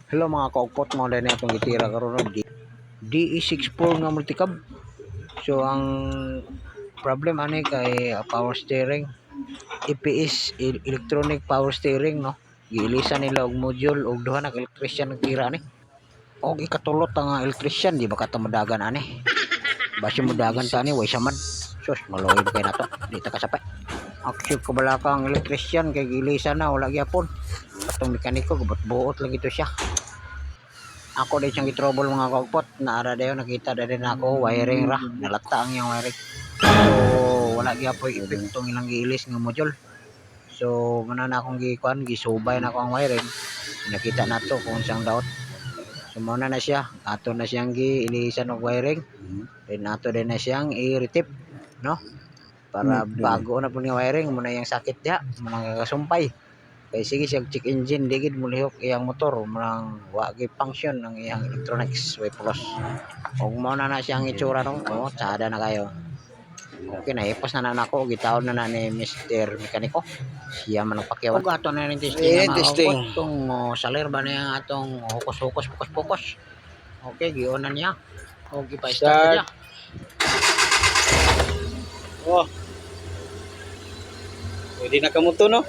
Hello mga kaugpot, mga dahil itong gitira karon ng DE64 nga multicab. So ang problem ani kay power steering, EPS, electronic power steering, no. Giilisan nila og module og duha na electrician nagtira ni. Og ikatulot ang electrician di ba katamadagan ani. Basi mudagan ta ni way samad. Sus maluoy ba kay nato. Di ta kasapay. Actually ko bala kang electrician kay giilisan na wala gyapon. Atong mekaniko gubot-buot lang ito siya. Ako din siyang gitrouble mga kaugpot. Naara dayo nakita na din ako wiring ra. Nalata ang yung wiring. So wala gyapon epektong ilang giilis nga module. So muna na akong gikuan, gisubay na ako ang wiring. Nakita nato kung siyang daot. So muna na siya. Ato na siyang giilisan og wiring. Then ato din na siyang i-retip, no? Para bago na po ni wiring muna yung sakit diha, muna kasumpay. Kaya sige siya check engine digid mulihok iyang motor manang wa gyud function ang iyang electronics way plus. Og mao na siyang itsura nung tsada na kayo. Okay na ipos na nako gitawon na ni Mr. Mekaniko. Siya man ang pakyawan. Og ato na rin testing testing. Itong salir ba niya atong hukos-hukos pukos-pukos. Okay, giunan niya. Og ipa-start niya. Oh. Pwede na kamuto, no?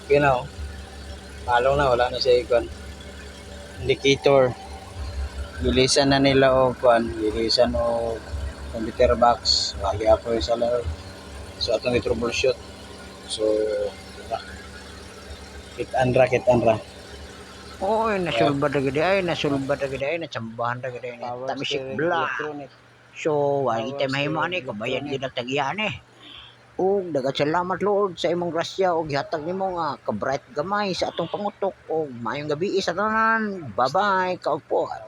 Okay na, oh. Palo na, wala na siya ikon. Indicator. Gilisan na nila o kuan, gilisan o computer box. Wagi ako yung salar. So, atong i-troubleshoot. So, wala. Kit anra. Oh, nasulbad na gede ay, natsambahan na gede. Tamisik bla. So, wala kita mahimo ani, kabayan gid ang tagiyan eh. Og dagat salamat Lord sa imong grasya og gihatag nimo nga ka-bright gamay sa atong pangutok og maayong gabi sa tanan. Bye-bye kaugpot.